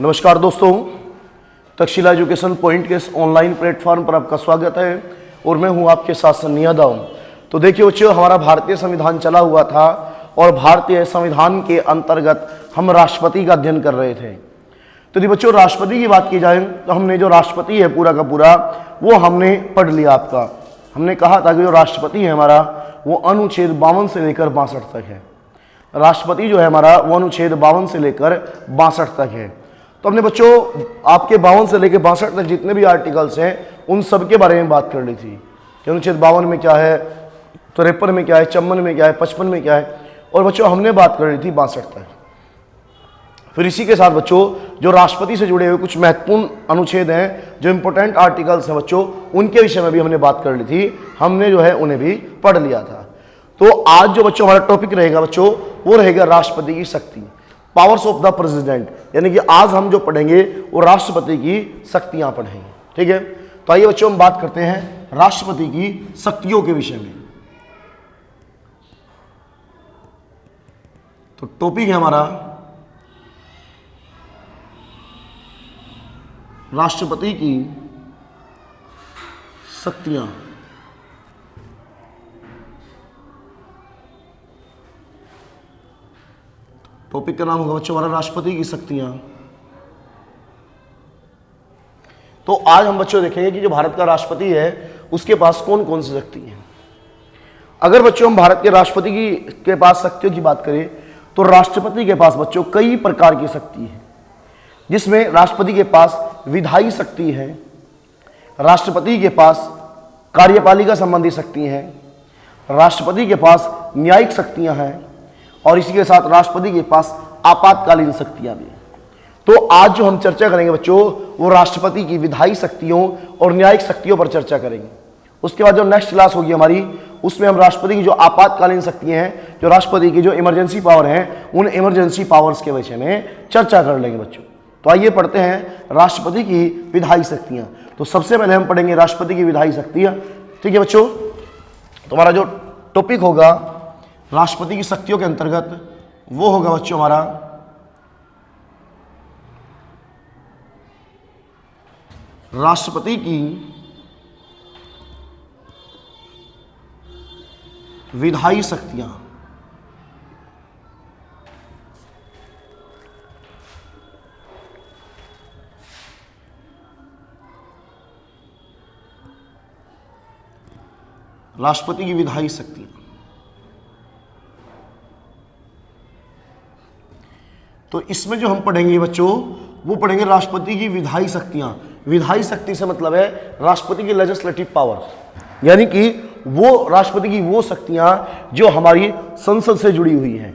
नमस्कार दोस्तों, Takshashila education point के इस ऑनलाइन प्लेटफॉर्म पर आपका स्वागत है और मैं हूं आपके साथ सन्नी यादव। तो देखिए बच्चों, हमारा भारतीय संविधान चला हुआ था और भारतीय संविधान के अंतर्गत हम राष्ट्रपति का अध्ययन कर रहे थे। तो यदि बच्चों राष्ट्रपति की बात की जाए तो हमने जो राष्ट्रपति है पूरा का पूरा वो हमने पढ़ लिया। आपका हमने कहा था कि जो राष्ट्रपति है हमारा वो अनुच्छेद 52 से लेकर 62 तक है। राष्ट्रपति जो है हमारा वो अनुच्छेद 52 से लेकर 62 तक है। तो हमने बच्चों आपके 52 से लेकर 62 तक जितने भी आर्टिकल्स हैं उन सब के बारे में बात कर ली थी कि अनुच्छेद 52 में क्या है, 53 में क्या है, 54 में क्या है, 55 में क्या है, और बच्चों हमने बात कर ली थी 62 तक। फिर इसी के साथ बच्चों जो राष्ट्रपति से जुड़े हुए कुछ महत्वपूर्ण अनुच्छेद हैं, जो इंपॉर्टेंट आर्टिकल्स हैं बच्चों, उनके विषय में भी हमने बात कर ली थी। हमने जो है उन्हें भी पढ़ लिया था। तो आज जो बच्चों हमारा टॉपिक रहेगा बच्चों वो रहेगा राष्ट्रपति की शक्ति, पावर्स ऑफ द प्रेसिडेंट। यानी कि आज हम जो पढ़ेंगे वो राष्ट्रपति की शक्तियां पढ़ेंगे। ठीक है, तो आइए बच्चों हम बात करते हैं राष्ट्रपति की शक्तियों के विषय में। तो टॉपिक है हमारा राष्ट्रपति की शक्तियां। टॉपिक का नाम होगा बच्चों हमारा राष्ट्रपति की शक्तियां। तो आज हम बच्चों देखेंगे कि जो भारत का राष्ट्रपति है उसके पास कौन कौन सी शक्ति है। अगर बच्चों हम भारत के राष्ट्रपति के पास शक्तियों की बात करें तो राष्ट्रपति के पास बच्चों कई प्रकार की शक्ति है, जिसमें राष्ट्रपति के पास विधायी शक्ति है, राष्ट्रपति के पास कार्यपालिका संबंधी शक्ति है, राष्ट्रपति के पास न्यायिक शक्तियां हैं और इसी के साथ राष्ट्रपति के पास आपातकालीन शक्तियां भी हैं। तो आज जो हम चर्चा करेंगे बच्चों वो राष्ट्रपति की विधायी शक्तियों और न्यायिक शक्तियों पर चर्चा करेंगे। उसके बाद जो नेक्स्ट क्लास होगी हमारी उसमें हम राष्ट्रपति की जो आपातकालीन शक्तियां हैं, जो राष्ट्रपति की जो इमरजेंसी पावर हैं, उन इमरजेंसी पावर्स के विषय में चर्चा कर लेंगे बच्चों। तो आइए पढ़ते हैं राष्ट्रपति की विधायी शक्तियां। तो सबसे पहले हम पढ़ेंगे राष्ट्रपति की विधायी शक्तियां। ठीक है बच्चों, तुम्हारा जो टॉपिक होगा राष्ट्रपति की शक्तियों के अंतर्गत वो होगा बच्चों हमारा राष्ट्रपति की विधायी शक्तियां। राष्ट्रपति की विधायी शक्तियां। तो इसमें जो हम पढ़ेंगे बच्चों वो पढ़ेंगे राष्ट्रपति की विधायी शक्तियां। विधायी शक्ति से मतलब है राष्ट्रपति की लेजिस्लेटिव पावर, यानी कि वो राष्ट्रपति की वो शक्तियां जो हमारी संसद से जुड़ी हुई हैं,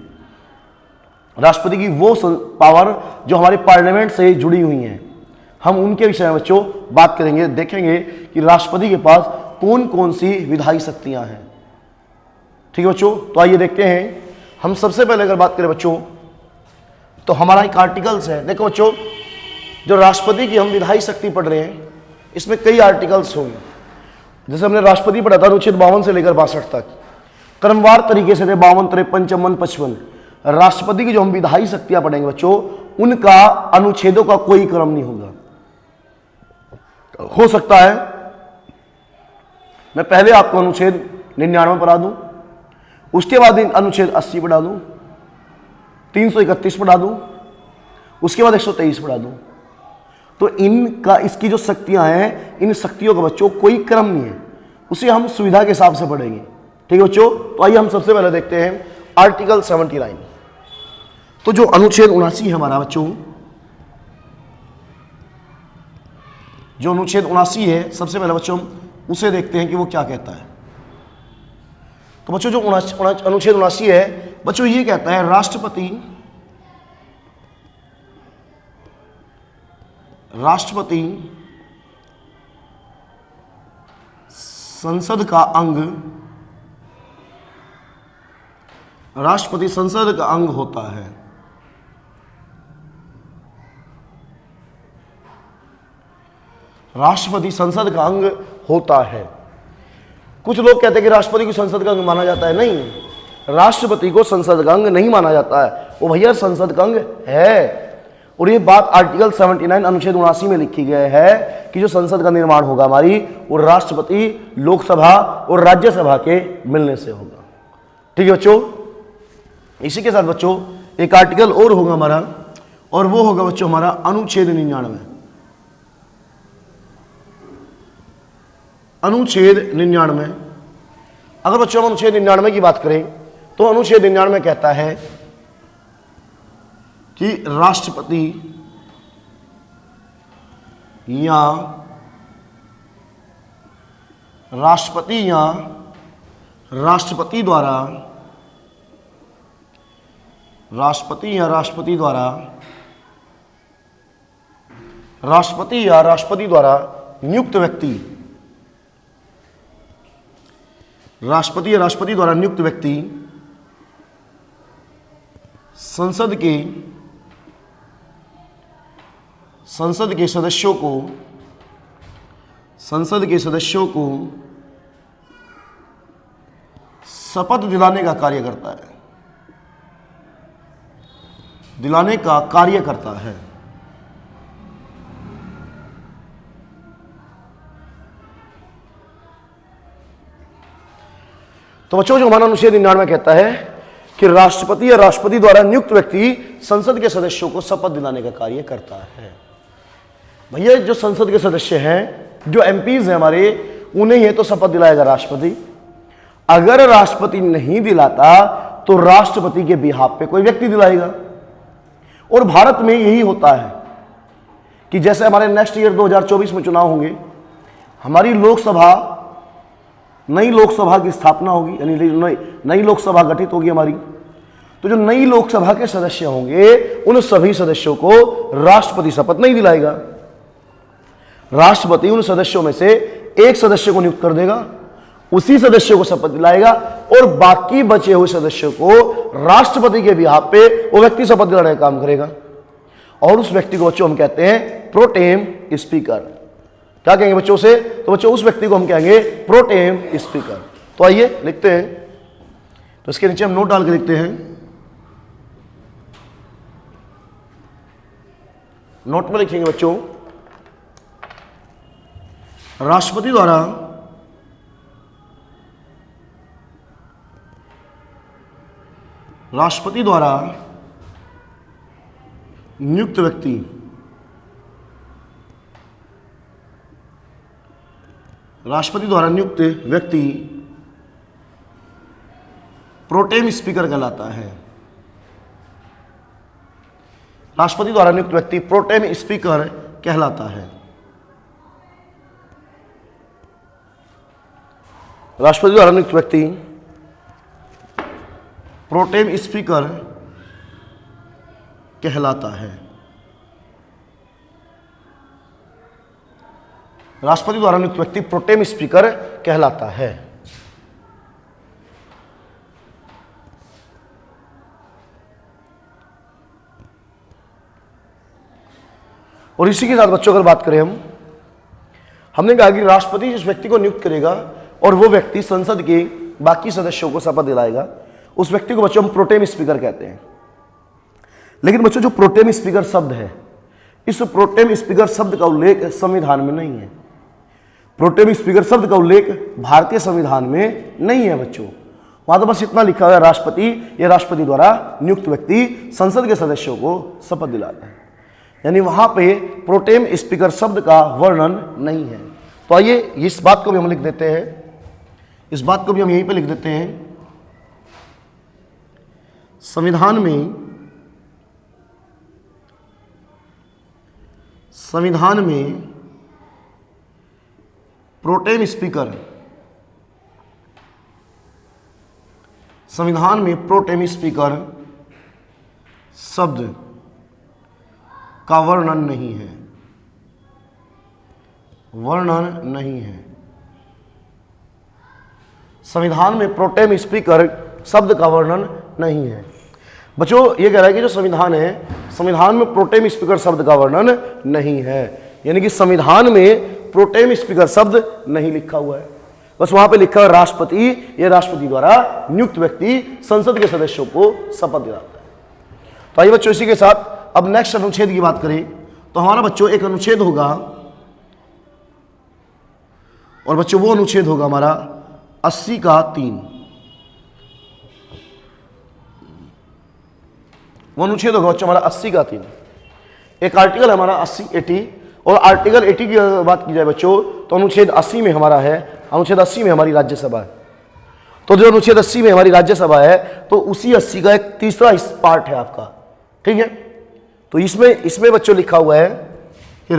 राष्ट्रपति की वो पावर जो हमारे पार्लियामेंट से जुड़ी हुई हैं। हम उनके विषय में बच्चों बात करेंगे, देखेंगे कि राष्ट्रपति के पास कौन कौन सी विधायी शक्तियां हैं। ठीक है बच्चों, तो आइए देखते हैं। हम सबसे पहले अगर बात करें बच्चों तो हमारा एक आर्टिकल्स है। देखो बच्चों, जो राष्ट्रपति की हम विधायी शक्ति पढ़ रहे हैं इसमें कई आर्टिकल्स होंगे। जैसे हमने राष्ट्रपति पढ़ा था अनुच्छेद 52 से लेकर 62 तक, क्रमवार तरीके से थे 52, 53, 54, 55। राष्ट्रपति की जो हम विधायी शक्तियां पढ़ेंगे बच्चों उनका अनुच्छेदों का कोई क्रम नहीं होगा। हो सकता है मैं पहले आपको अनुच्छेद 99 पढ़ा दूं, उसके बाद अनुच्छेद 80 पढ़ा दूं, 331 पढ़ा दूं, उसके बाद 123 पढ़ा दूं। तो इनका इसकी जो शक्तियां हैं इन शक्तियों का बच्चों कोई क्रम नहीं है, उसे हम सुविधा के हिसाब से पढ़ेंगे। ठीक है बच्चों, तो आइए हम सबसे पहले देखते हैं आर्टिकल 79। तो जो अनुच्छेद 79 है हमारा बच्चों, जो अनुच्छेद 79 है सबसे पहले बच्चों उसे देखते हैं कि वो क्या कहता है। तो बच्चों जो अनुच्छेद 79 है बच्चों ये कहता है राष्ट्रपति संसद का अंग, राष्ट्रपति संसद का अंग होता है। राष्ट्रपति संसद का अंग होता है। कुछ लोग कहते हैं कि राष्ट्रपति को संसद का अंग माना जाता है। नहीं, राष्ट्रपति को संसद का अंग नहीं माना जाता है, वो भैया संसद का अंग है। और ये बात आर्टिकल 79 अनुच्छेद 79 में लिखी गई है कि जो संसद का निर्माण होगा हमारी, वो राष्ट्रपति, लोकसभा और राज्यसभा के मिलने से होगा। ठीक है बच्चों, इसी के साथ बच्चों एक आर्टिकल और होगा हमारा, और वो होगा बच्चों हमारा अनुच्छेद 99। अनुच्छेद 99, अगर बच्चों हम अनुच्छेद 99 की बात करें तो अनुच्छेद 99 कहता है कि राष्ट्रपति या राष्ट्रपति द्वारा नियुक्त व्यक्ति, राष्ट्रपति द्वारा नियुक्त व्यक्ति संसद के सदस्यों को शपथ दिलाने का कार्य करता है, तो बच्चों जो हमारा अनुच्छेद 99 कहता है कि राष्ट्रपति या राष्ट्रपति द्वारा नियुक्त व्यक्ति संसद के सदस्यों को शपथ दिलाने का कार्य करता है। भैया जो संसद के सदस्य हैं, जो एमपीज हैं हमारे, उन्हें ये तो शपथ दिलाएगा राष्ट्रपति। अगर राष्ट्रपति नहीं दिलाता तो राष्ट्रपति के बिहाफ पे कोई व्यक्ति दिलाएगा। और भारत में यही होता है कि जैसे हमारे नेक्स्ट ईयर 2024 में चुनाव होंगे, हमारी नई लोकसभा की स्थापना होगी, यानी नई लोकसभा गठित होगी हमारी। तो जो नई लोकसभा के सदस्य होंगे उन सभी सदस्यों को राष्ट्रपति शपथ नहीं दिलाएगा। राष्ट्रपति उन सदस्यों में से एक सदस्य को नियुक्त कर देगा, उसी सदस्य को शपथ दिलाएगा, और बाकी बचे हुए सदस्यों को राष्ट्रपति के बिहाफ पे वो व्यक्ति शपथ दिलाने का काम करेगा। और उस व्यक्ति को बच्चों हम कहते हैं प्रोटेम स्पीकर। क्या कहेंगे बच्चों से? तो बच्चों उस व्यक्ति को हम कहेंगे प्रोटेम स्पीकर। तो आइए लिखते हैं, तो इसके नीचे हम नोट डाल के लिखते हैं। नोट में लिखेंगे बच्चों, राष्ट्रपति द्वारा नियुक्त व्यक्ति प्रोटेम स्पीकर कहलाता है। राष्ट्रपति द्वारा नियुक्त व्यक्ति प्रोटेम स्पीकर कहलाता है। राष्ट्रपति द्वारा नियुक्त व्यक्ति प्रोटेम स्पीकर कहलाता है। राष्ट्रपति द्वारा नियुक्त व्यक्ति प्रोटेम स्पीकर कहलाता है। और इसी के साथ बच्चों अगर बात करें हमने कहा कि राष्ट्रपति जिस व्यक्ति को नियुक्त करेगा और वो व्यक्ति संसद के बाकी सदस्यों को शपथ दिलाएगा, उस व्यक्ति को बच्चों हम प्रोटेम स्पीकर कहते हैं। लेकिन बच्चों जो प्रोटेम स्पीकर शब्द है, इस प्रोटेम स्पीकर शब्द का उल्लेख संविधान में नहीं है। प्रोटेम स्पीकर शब्द का उल्लेख भारतीय संविधान में नहीं है बच्चों। वहां तो बस इतना लिखा हुआ है, राष्ट्रपति या राष्ट्रपति द्वारा नियुक्त व्यक्ति संसद के सदस्यों को शपथ दिलाता है, यानी वहां पे प्रोटेम स्पीकर शब्द का वर्णन नहीं है। तो आइए इस बात को भी हम लिख देते हैं, इस बात को भी हम यहीं पे लिख देते हैं। संविधान में प्रोटेम स्पीकर, संविधान में प्रोटेम स्पीकर शब्द का वर्णन नहीं है, वर्णन नहीं है। संविधान में प्रोटेम स्पीकर शब्द का वर्णन नहीं है। बच्चों ये कह रहा है कि जो संविधान है, संविधान में प्रोटेम स्पीकर शब्द का वर्णन नहीं है, यानी कि संविधान में प्रोटेम स्पीकर शब्द नहीं लिखा हुआ है। बस वहां पे लिखा है राष्ट्रपति या राष्ट्रपति द्वारा नियुक्त व्यक्ति संसद के सदस्यों को शपथ दिलाता है। तो आइए बच्चों इसी के साथ अब नेक्स्ट अनुच्छेद की बात करें तो हमारा बच्चों एक अनुच्छेद होगा, और बच्चों वो अनुच्छेद होगा हमारा 80 का 3। वो अनुच्छेद होगा बच्चों हमारा 80 का 3। एक आर्टिकल हमारा 80 और आर्टिकल 80 की बात की जाए बच्चों तो अनुच्छेद 80 में हमारा है, अनुच्छेद 80 में हमारी राज्यसभा है। तो जो अनुच्छेद 80 में हमारी राज्यसभा है तो उसी 80 का एक तीसरा पार्ट है आपका, ठीक है। तो इसमें बच्चों लिखा हुआ है कि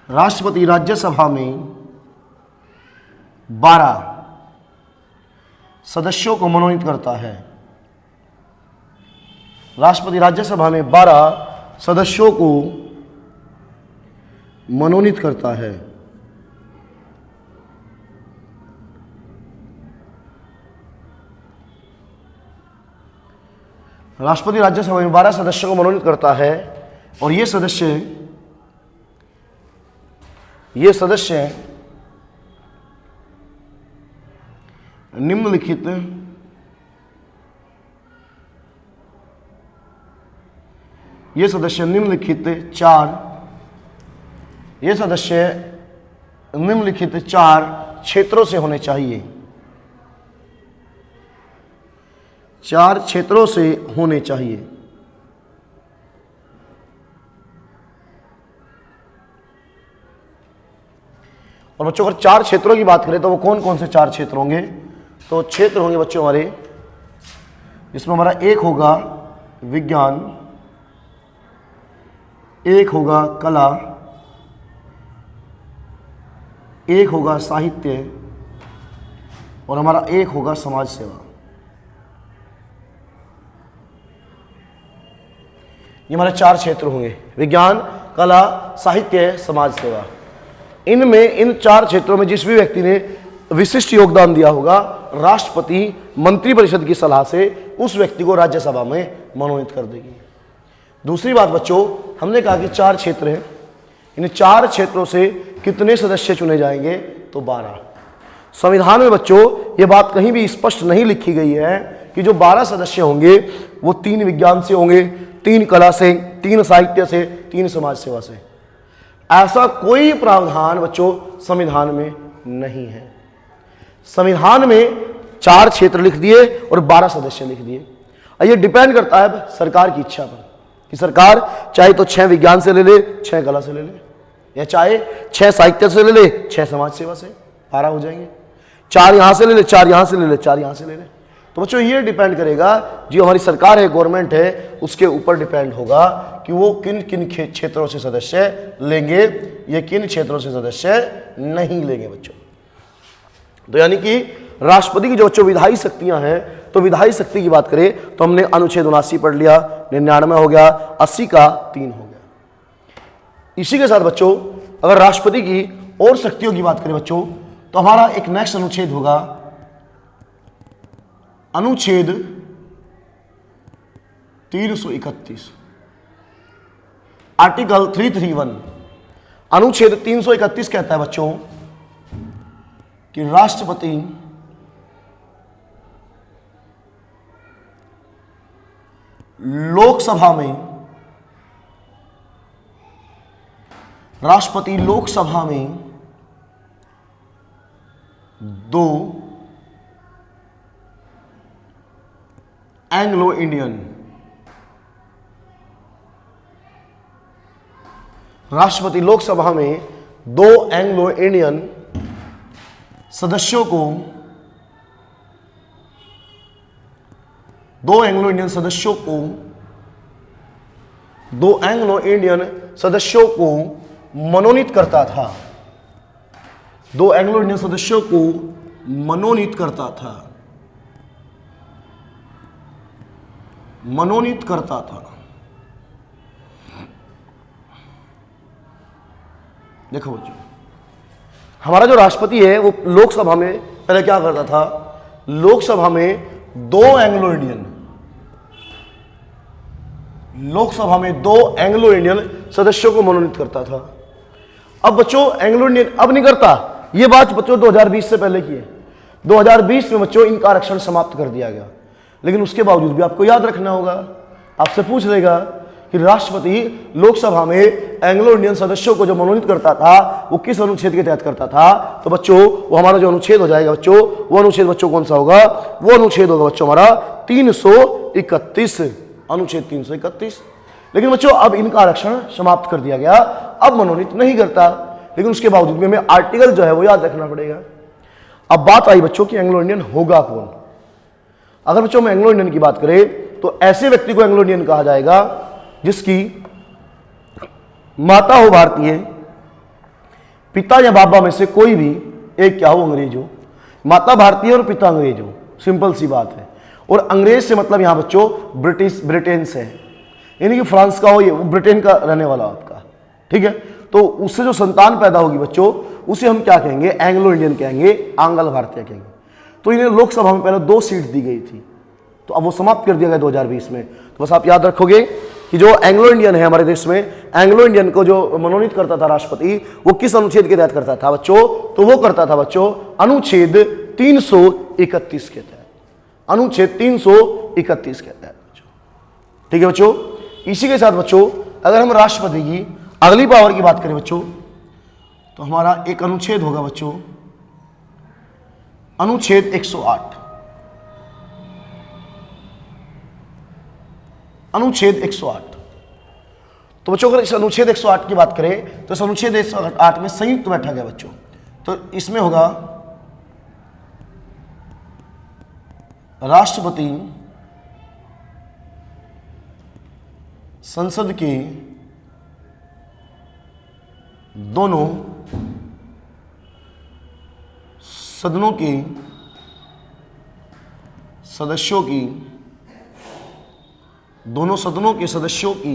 राष्ट्रपति राज्यसभा में 12 सदस्यों को मनोनीत करता है। राष्ट्रपति राज्यसभा में 12 सदस्यों को मनोनीत करता है। राष्ट्रपति राज्यसभा में 12 सदस्यों को मनोनीत करता है और ये सदस्य निम्नलिखित चार क्षेत्रों से होने चाहिए। 4 क्षेत्रों से होने चाहिए। और बच्चों अगर 4 क्षेत्रों की बात करें तो वो कौन कौन से 4 क्षेत्र होंगे? तो क्षेत्र होंगे बच्चों हमारे, इसमें हमारा एक होगा विज्ञान, एक होगा कला, एक होगा साहित्य और हमारा एक होगा समाज सेवा। ये हमारे 4 क्षेत्र होंगे, विज्ञान, कला, साहित्य, समाज सेवा। इन 4 क्षेत्रों में जिस भी व्यक्ति ने विशिष्ट योगदान दिया होगा, राष्ट्रपति मंत्रिपरिषद की सलाह से उस व्यक्ति को राज्यसभा में मनोनीत कर देगी। दूसरी बात बच्चों, हमने कहा कि 4 क्षेत्र हैं, इन 4 क्षेत्रों से कितने सदस्य चुने जाएंगे? तो 12। संविधान में बच्चों ये बात कहीं भी स्पष्ट नहीं लिखी गई है कि जो 12 सदस्य होंगे वो 3 विज्ञान से होंगे, 3 कला से, 3 साहित्य से, 3 समाज सेवा से। ऐसा कोई प्रावधान बच्चों संविधान में नहीं है। संविधान में 4 क्षेत्र लिख दिए और 12 सदस्य लिख दिए। ये डिपेंड करता है सरकार की इच्छा पर कि सरकार चाहे तो 6 विज्ञान से ले ले, 6 कला से ले ले, या चाहे 6 साहित्य से ले ले, 6 समाज सेवा से, 12 हो जाएंगे। 4 यहां से ले ले, 4 यहां से ले ले, 4 यहां से ले ले। तो बच्चों ये डिपेंड करेगा, जो हमारी सरकार है, गवर्नमेंट है, उसके ऊपर डिपेंड होगा कि वो किन किन क्षेत्रों से सदस्य लेंगे, ये किन क्षेत्रों से सदस्य नहीं लेंगे बच्चों। तो यानी कि राष्ट्रपति की जो बच्चों विधायी शक्तियां हैं, तो विधायी शक्ति की बात करें तो हमने अनुच्छेद 79 पढ़ लिया, 99 हो गया, 80 का 3 हो गया। इसी के साथ बच्चों अगर राष्ट्रपति की और शक्तियों की बात करें बच्चों तो हमारा एक नेक्स्ट अनुच्छेद होगा अनुच्छेद 331, आर्टिकल 331। अनुच्छेद 331 कहता है बच्चों कि राष्ट्रपति लोकसभा में 2 एंग्लो इंडियन, राष्ट्रपति लोकसभा में 2 एंग्लो इंडियन सदस्यों को 2 एंग्लो इंडियन सदस्यों को मनोनीत करता था। 2 एंग्लो इंडियन सदस्यों को मनोनीत करता था। देखो बच्चों, हमारा जो राष्ट्रपति है वो लोकसभा में पहले क्या करता था? लोकसभा में 2 एंग्लो इंडियन सदस्यों को मनोनीत करता था। अब बच्चों एंग्लो इंडियन अब नहीं करता, ये बात बच्चों 2020 से पहले की है। 2020 में बच्चों इनका आरक्षण समाप्त कर दिया गया, लेकिन उसके बावजूद भी आपको याद रखना होगा, आपसे पूछ लेगा कि राष्ट्रपति लोकसभा में एंग्लो इंडियन सदस्यों को जो मनोनीत करता था वो किस अनुच्छेद के तहत करता था। तो बच्चों वो हमारा जो अनुच्छेद हो जाएगा बच्चों, वो अनुच्छेद बच्चों कौन सा होगा, वो अनुच्छेद होगा बच्चों हमारा 331, अनुच्छेद 331। लेकिन बच्चों अब इनका आरक्षण समाप्त कर दिया गया, अब मनोनीत नहीं करता, लेकिन उसके बावजूद भी हमें आर्टिकल जो है वो याद रखना पड़ेगा। अब बात आई बच्चों कि एंग्लो इंडियन होगा कौन। अगर बच्चों हम एंग्लो इंडियन की बात करें तो ऐसे व्यक्ति को एंग्लो इंडियन कहा जाएगा जिसकी माता हो भारतीय, पिता या बाबा में से कोई भी एक क्या हो अंग्रेज हो। माता भारतीय और पिता अंग्रेज हो, सिंपल सी बात है। और अंग्रेज से मतलब यहां बच्चों ब्रिटेन से है, यानी कि फ्रांस का हो, ये ब्रिटेन का रहने वाला आपका, ठीक है। तो उससे जो संतान पैदा होगी बच्चों उसे हम क्या कहेंगे, एंग्लो इंडियन कहेंगे, आंग्ल भारतीय कहेंगे। तो इन्हें लोकसभा में पहले 2 सीट दी गई थी, तो अब वो समाप्त कर दिया गया 2020 में। तो बस आप याद रखोगे कि जो एंग्लो इंडियन है हमारे देश में, एंग्लो इंडियन को जो मनोनीत करता था राष्ट्रपति, वो किस अनुच्छेद के तहत करता था बच्चों, तो वो करता था बच्चों अनुच्छेद 331 के तहत, अनुच्छेद 331 के तहत बच्चों, ठीक है बच्चों। इसी के साथ बच्चों अगर हम राष्ट्रपति की अगली पावर की बात करें बच्चों, तो हमारा एक अनुच्छेद होगा बच्चों, अनुच्छेद 108, अनुच्छेद 108। तो बच्चों अगर इस अनुच्छेद 108 की बात करें तो इस अनुच्छेद 108 में संयुक्त बैठक है बच्चों, तो इसमें होगा राष्ट्रपति संसद के दोनों सदनों के सदस्यों की, दोनों सदनों के सदस्यों की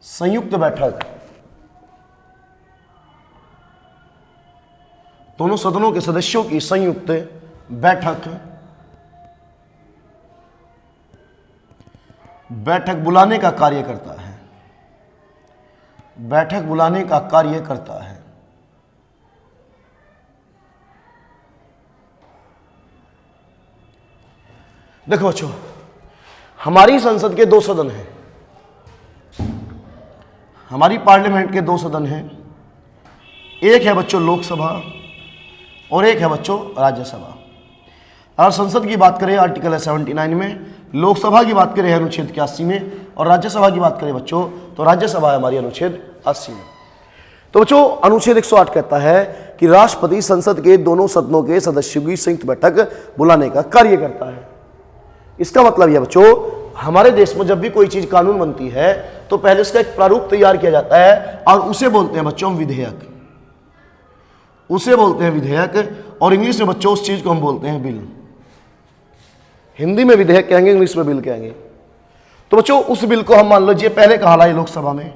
संयुक्त बैठक, दोनों सदनों के सदस्यों की संयुक्त बैठक बुलाने का कार्य करता है, बैठक बुलाने का कार्य करता है। देखो बच्चों हमारी संसद के 2 सदन हैं, हमारी पार्लियामेंट के 2 सदन हैं, एक है बच्चों लोकसभा और एक है बच्चों राज्यसभा। अगर संसद की बात करें आर्टिकल है 79 में, लोकसभा की बात करें अनुच्छेद 81 में, और राज्यसभा की बात करें बच्चों तो राज्यसभा है हमारी अनुच्छेद 80 में। तो बच्चों अनुच्छेद 108 कहता है कि राष्ट्रपति संसद के दोनों सदनों के सदस्यों की संयुक्त बैठक बुलाने का कार्य करता है। इसका मतलब यह बच्चों हमारे देश में जब भी कोई चीज कानून बनती है तो पहले उसका एक प्रारूप तैयार किया जाता है और उसे बोलते हैं बच्चों हम विधेयक, उसे बोलते हैं विधेयक, और इंग्लिश में बच्चों उस चीज को हम बोलते हैं बिल। हिंदी में विधेयक कहेंगे, इंग्लिश में बिल कहेंगे। तो बच्चों उस बिल को हम मान लीजिए पहले कहा लाए लोकसभा में,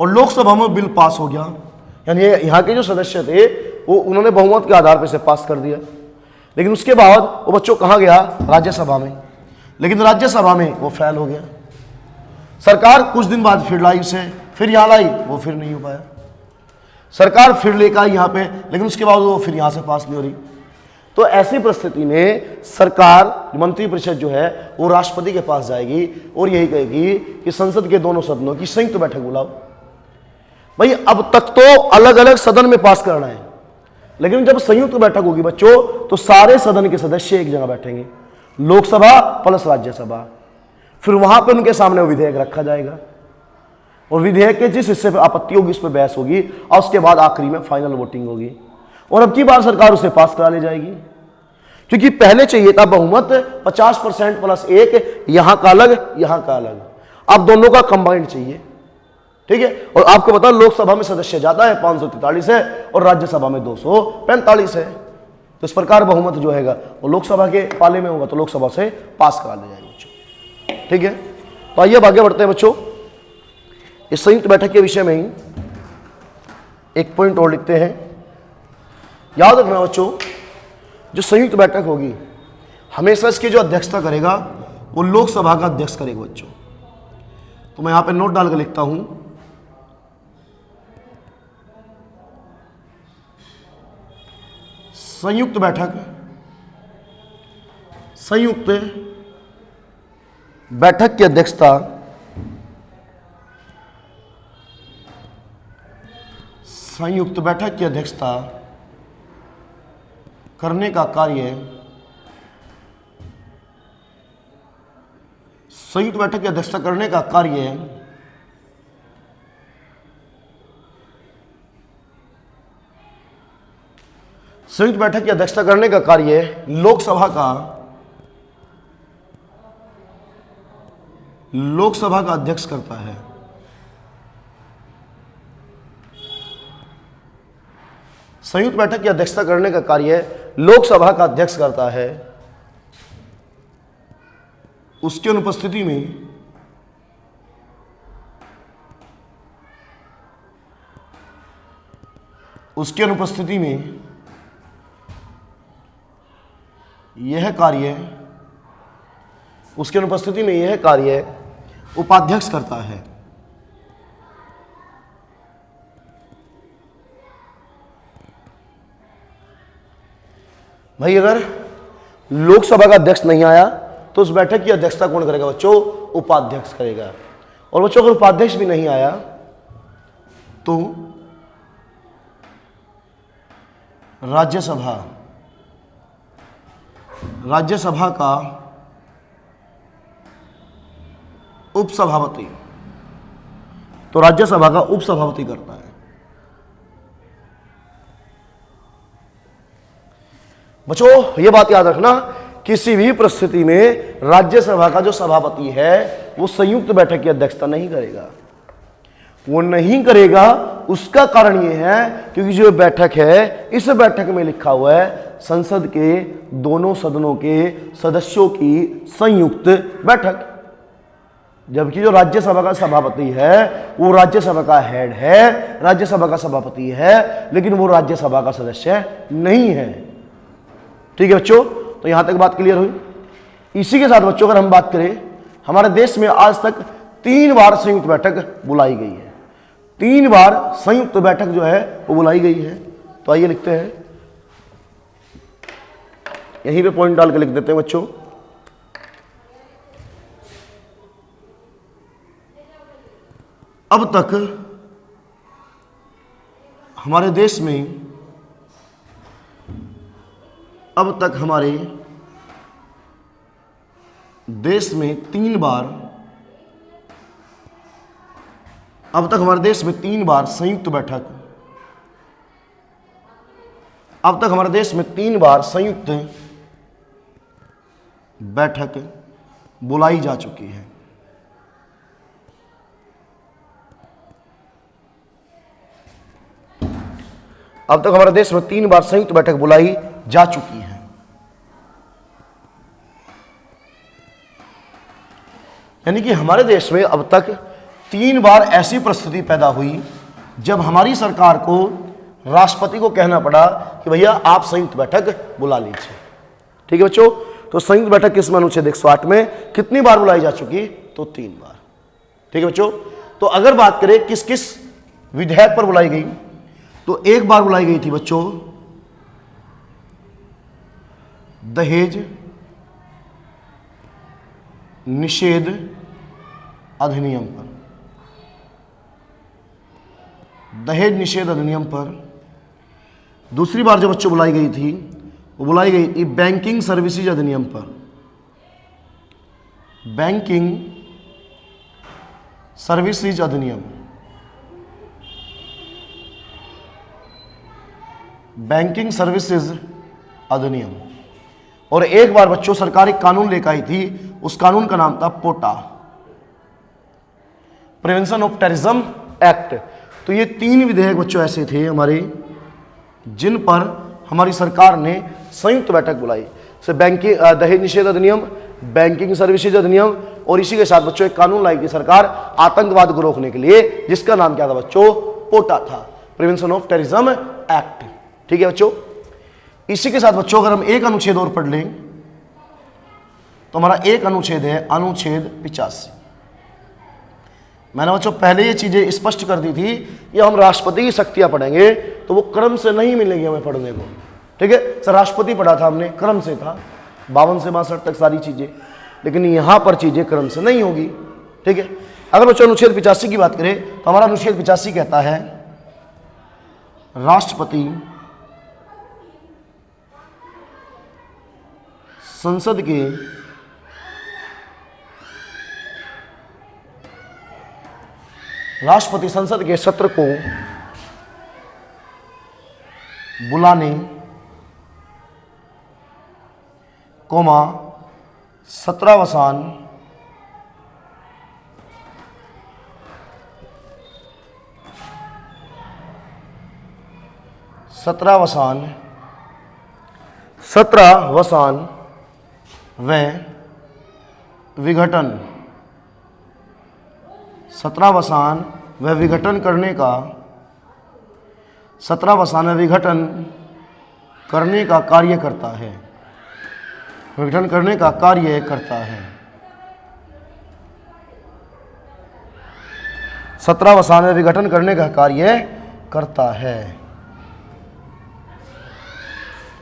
और लोकसभा में बिल पास हो गया, यानी यहाँ के जो सदस्य थे वो उन्होंने बहुमत के आधार पर से पास कर दिया। लेकिन उसके बाद वो बच्चों कहाँ गया, राज्यसभा में, लेकिन राज्यसभा में वो फेल हो गया। सरकार कुछ दिन बाद फिर लाई उसे, फिर यहाँ लाई, वो फिर नहीं हो पाया। सरकार फिर लेकर आई यहाँ पे, लेकिन उसके बाद वो फिर यहाँ से पास नहीं हो रही। तो ऐसी परिस्थिति में सरकार, मंत्रिपरिषद जो है वो राष्ट्रपति के पास जाएगी और यही कहेगी कि संसद के दोनों सदनों की संयुक्त बैठक बुलाओ। भाई अब तक तो अलग अलग सदन में पास करना है, लेकिन जब संयुक्त बैठक होगी बच्चों तो सारे सदन के सदस्य एक जगह बैठेंगे, लोकसभा प्लस राज्यसभा। फिर वहां पर उनके सामने वो विधेयक रखा जाएगा और विधेयक के जिस हिस्से पर आपत्ति होगी उस पर बहस होगी और उसके बाद आखिरी में फाइनल वोटिंग होगी और अब की बार सरकार उसे पास करा ले जाएगी। क्योंकि पहले चाहिए था बहुमत 50% प्लस 1, यहां का अलग यहां का अलग, अब दोनों का कंबाइंड चाहिए, ठीक है। और आपको पता लोकसभा में सदस्य ज्यादा है 543 है और राज्यसभा में 245 है, तो इस प्रकार बहुमत जो है वो लोकसभा के पाले में होगा तो लोकसभा से पास करा ले जाएगा बच्चों, ठीक है। तो आइए अब आगे बढ़ते हैं बच्चों। इस संयुक्त बैठक के विषय में ही एक पॉइंट और लिखते हैं। याद रखना बच्चों, जो संयुक्त बैठक होगी हमेशा इसकी जो अध्यक्षता करेगा वो लोकसभा का अध्यक्ष करेगा बच्चों। तो मैं यहां पे नोट डालकर लिखता हूं, संयुक्त बैठक, संयुक्त बैठक की अध्यक्षता संयुक्त बैठक की अध्यक्षता करने का कार्य, संयुक्त बैठक की अध्यक्षता करने का कार्य संयुक्त बैठक की अध्यक्षता करने का कार्य लोकसभा का अध्यक्ष करता है। संयुक्त बैठक की अध्यक्षता करने का कार्य लोकसभा का अध्यक्ष करता है। उसकी अनुपस्थिति में यह कार्य उपाध्यक्ष करता है। भाई अगर लोकसभा का अध्यक्ष नहीं आया तो उस बैठक की अध्यक्षता कौन करेगा बच्चों? उपाध्यक्ष करेगा। और बच्चों अगर उपाध्यक्ष भी नहीं आया तो राज्यसभा का उपसभापति, तो राज्यसभा का उपसभापति करता है। बच्चों ये बात याद रखना, किसी भी परिस्थिति में राज्यसभा का जो सभापति है वो संयुक्त बैठक की अध्यक्षता नहीं करेगा। वो नहीं करेगा, उसका कारण ये है क्योंकि जो बैठक है, इस बैठक में लिखा हुआ है संसद के दोनों सदनों के सदस्यों की संयुक्त बैठक। जबकि जो राज्यसभा का सभापति है वो राज्यसभा का हेड है, राज्यसभा का सभापति है, लेकिन वो राज्यसभा का सदस्य नहीं है। ठीक है बच्चों, तो यहां तक बात क्लियर हुई। इसी के साथ बच्चों अगर हम बात करें, हमारे देश में आज तक 3 बार संयुक्त बैठक बुलाई गई है। 3 बार संयुक्त बैठक जो है वो बुलाई गई है। तो आइए लिखते हैं, यहीं पे पॉइंट डाल के लिख देते हैं बच्चों। अब तक हमारे देश में, अब तक हमारे देश में 3 बार, अब तक हमारे देश में 3 बार संयुक्त बैठक, अब तक हमारे देश में 3 बार संयुक्त बैठक बुलाई जा चुकी है। अब तक हमारे देश में 3 बार संयुक्त बैठक बुलाई जा चुकी है। यानी कि हमारे देश में अब तक 3 बार ऐसी परिस्थिति पैदा हुई जब हमारी सरकार को राष्ट्रपति को कहना पड़ा कि भैया आप संयुक्त बैठक बुला लीजिए। ठीक है बच्चों, तो संयुक्त बैठक किस अनुच्छेद 108 में कितनी बार बुलाई जा चुकी? तो 3 बार। ठीक है बच्चों, तो अगर बात करें किस किस विधेयक पर बुलाई गई, तो 1 बार बुलाई गई थी बच्चों दहेज निषेध अधिनियम पर, दहेज निषेध अधिनियम पर। दूसरी बार जो बच्चों बुलाई गई थी वो बुलाई गई थी बैंकिंग सर्विसेज अधिनियम पर, बैंकिंग सर्विसेज अधिनियम, बैंकिंग सर्विसेज अधिनियम। और 1 बार बच्चों सरकार एक कानून लेकर आई थी, उस कानून का नाम था पोटा, प्रिवेंशन ऑफ टेररिज्म एक्ट। तो ये 3 विधेयक बच्चों ऐसे थे हमारे जिन पर हमारी सरकार ने संयुक्त बैठक बुलाई। से बैंकिंग दहेज निषेध अधिनियम, बैंकिंग सर्विसेज अधिनियम, और इसी के साथ बच्चों एक कानून लाई थी सरकार आतंकवाद को रोकने के लिए, जिसका नाम क्या था बच्चों? पोटा था, प्रिवेंशन ऑफ टेररिज्म एक्ट। ठीक है बच्चों, इसी के साथ बच्चों अगर हम एक अनुच्छेद और पढ़ लें तो हमारा एक अनुच्छेद है अनुच्छेद 85। मैंने बच्चों पहले ये चीजें स्पष्ट कर दी थी, ये हम राष्ट्रपति की शक्तियां पढ़ेंगे तो वो क्रम से नहीं मिलेंगी हमें पढ़ने को। ठीक है सर, राष्ट्रपति पढ़ा था हमने, क्रम से था 52 से 62 तक सारी चीजें, लेकिन यहां पर चीजें क्रम से नहीं होगी। ठीक है, अगर बच्चों अनुच्छेद 85 की बात करें तो हमारा अनुच्छेद 85 कहता है राष्ट्रपति संसद के सत्र को बुलाने, सत्रावसान व विघटन, सत्रावसान व विघटन करने का, सत्रावसान व विघटन करने का कार्य करता है, विघटन करने का कार्य करता है, सत्रावसान व विघटन करने का कार्य करता है।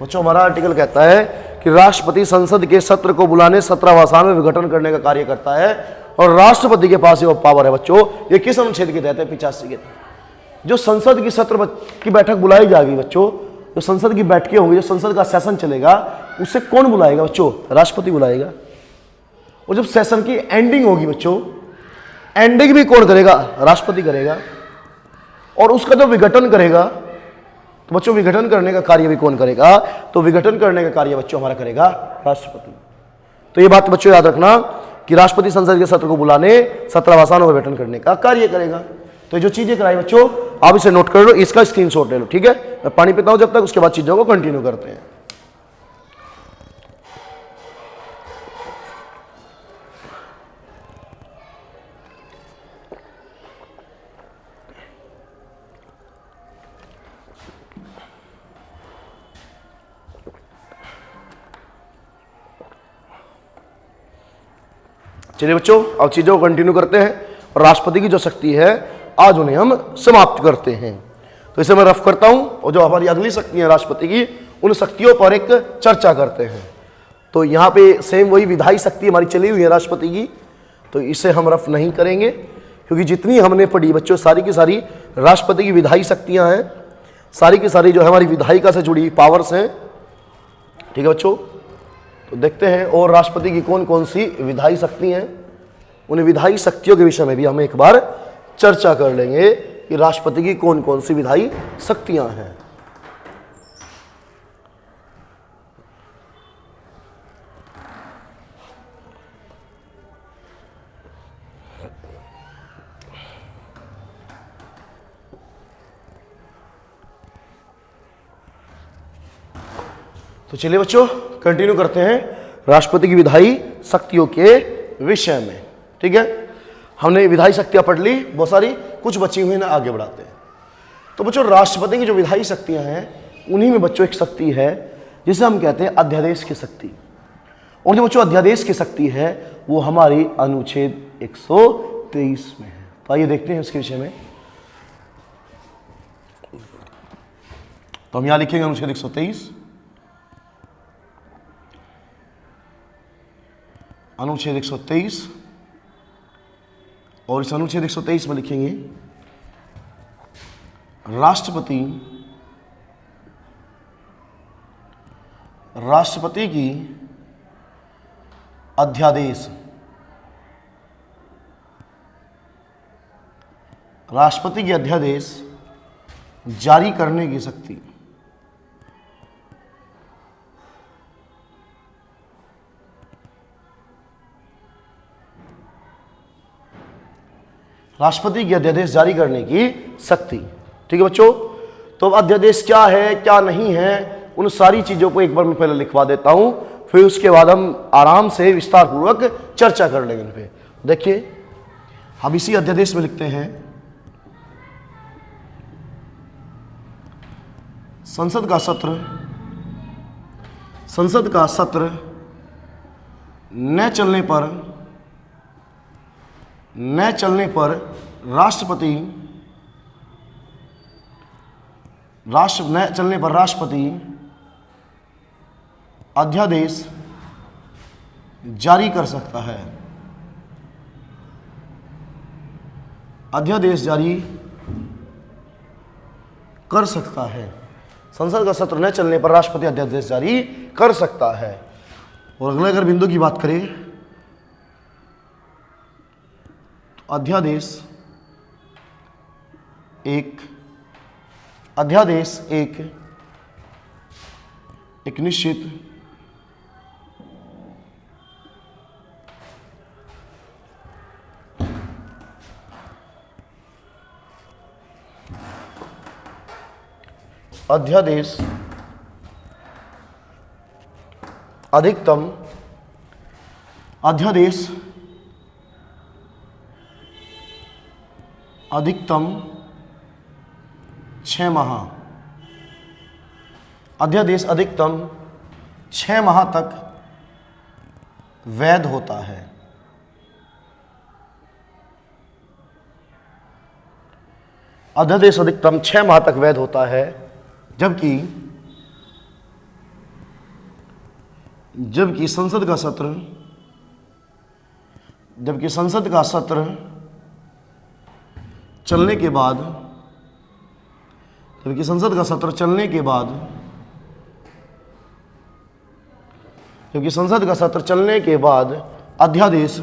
बच्चों हमारा आर्टिकल कहता है कि राष्ट्रपति संसद के सत्र को बुलाने, सत्रावसान में विघटन करने का कार्य करता है और राष्ट्रपति के पास ये पावर है। बच्चों ये किस अनुच्छेद के तहत है? 85 के तहत। जो संसद की सत्र की बैठक बुलाई जाएगी बच्चों, जो संसद की बैठकें होंगी, जो संसद का सेशन चलेगा, उसे कौन बुलाएगा बच्चों? राष्ट्रपति बुलाएगा। और जब सेशन की एंडिंग होगी बच्चों, एंडिंग भी कौन करेगा? राष्ट्रपति करेगा। और उसका जो विघटन करेगा, तो बच्चों विघटन करने का कार्य भी कौन करेगा? तो विघटन करने का कार्य बच्चों हमारा करेगा राष्ट्रपति। तो ये बात बच्चों याद रखना कि राष्ट्रपति संसद के सत्र को बुलाने, सत्रावसान और विघटन करने का कार्य करेगा। तो जो चीजें कराई बच्चों आप इसे नोट कर लो, इसका स्क्रीनशॉट ले लो। ठीक है, मैं पानी पीता हूं जब तक, उसके बाद चीजों को कंटिन्यू करते हैं। चलिए बच्चों अब चीजों को कंटिन्यू करते हैं और राष्ट्रपति की जो शक्ति है आज उन्हें हम समाप्त करते हैं। तो इसे मैं रफ करता हूं और जो हमारी अगली शक्ति है राष्ट्रपति की, उन शक्तियों पर एक चर्चा करते हैं। तो यहाँ पे सेम वही विधायी शक्ति हमारी चली हुई है राष्ट्रपति की, तो इसे हम रफ नहीं करेंगे क्योंकि जितनी हमने पढ़ी बच्चों सारी की सारी राष्ट्रपति की विधायी शक्तियाँ हैं, सारी की सारी जो है हमारी विधायिका से जुड़ी पावर्स हैं। ठीक है बच्चों, तो देखते हैं और राष्ट्रपति की कौन कौन सी विधायी शक्ति हैं। उन विधायी शक्तियों के विषय में भी हम एक बार चर्चा कर लेंगे कि राष्ट्रपति की कौन कौन सी विधायी शक्तियां हैं। तो चलिए बच्चों कंटिन्यू करते हैं राष्ट्रपति की विधायी शक्तियों के विषय में। ठीक है, हमने विधायी शक्तियां पढ़ ली बहुत सारी, कुछ बची हुई ना आगे बढ़ाते हैं। तो बच्चों राष्ट्रपति की जो विधायी शक्तियां हैं उन्हीं में बच्चों एक शक्ति है जिसे हम कहते हैं अध्यादेश की शक्ति। और जो बच्चों अध्यादेश की शक्ति है वो हमारी अनुच्छेद 123 में है। तो आइए देखते हैं उसके विषय में। तो हम यहां लिखेंगे अनुच्छेद 123, अनुच्छेद 123, और इस अनुच्छेद 123 में लिखेंगे राष्ट्रपति की अध्यादेश, राष्ट्रपति की अध्यादेश जारी करने की शक्ति। राष्ट्रपति की अध्यादेश जारी करने की शक्ति। ठीक है बच्चों, तो अध्यादेश क्या है क्या नहीं है, उन सारी चीजों को एक बार मैं पहले लिखवा देता हूं, फिर उसके बाद हम आराम से विस्तार पूर्वक चर्चा कर लेंगे इन पे। देखिए हम इसी अध्यादेश में लिखते हैं, संसद का सत्र न चलने पर राष्ट्रपति अध्यादेश जारी कर सकता है। अध्यादेश जारी कर सकता है। संसद का सत्र न चलने पर राष्ट्रपति अध्यादेश जारी कर सकता है। और अगले अगर बिंदु की बात करें तो अध्यादेश एक निश्चित अध्यादेश अधिकतम 6 माह, अध्यादेश अधिकतम 6 माह तक वैध होता है। अध्यादेश अधिकतम 6 माह तक वैध होता है, जबकि संसद का सत्र चलने के बाद अध्यादेश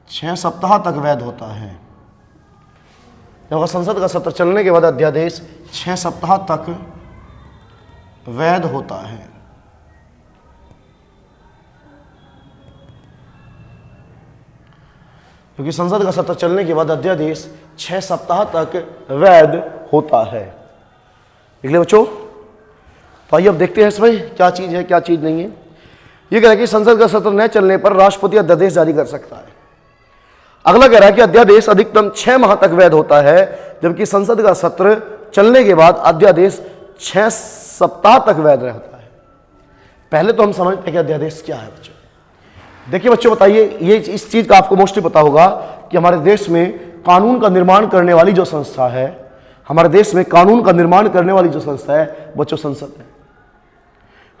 6 सप्ताह तक वैध होता है। जब संसद का सत्र चलने के बाद अध्यादेश 6 सप्ताह तक वैध होता है। क्योंकि संसद का सत्र चलने के बाद अध्यादेश 6 सप्ताह तक वैध होता है। निकले बच्चों, तो आइए अब देखते हैं इसमें क्या चीज है क्या चीज नहीं है। ये कह रहा है कि संसद का सत्र न चलने पर राष्ट्रपति अध्यादेश जारी कर सकता है। अगला कह रहा है कि अध्यादेश अधिकतम 6 माह तक वैध होता है, जबकि संसद का सत्र चलने के बाद अध्यादेश 6 सप्ताह तक वैध रहता है। पहले तो हम समझते हैं कि अध्यादेश क्या है बच्चों। देखिए बच्चों, बताइए, ये इस चीज का आपको मोस्टली पता होगा कि हमारे देश में कानून का निर्माण करने वाली जो संस्था है, बच्चों संसद है।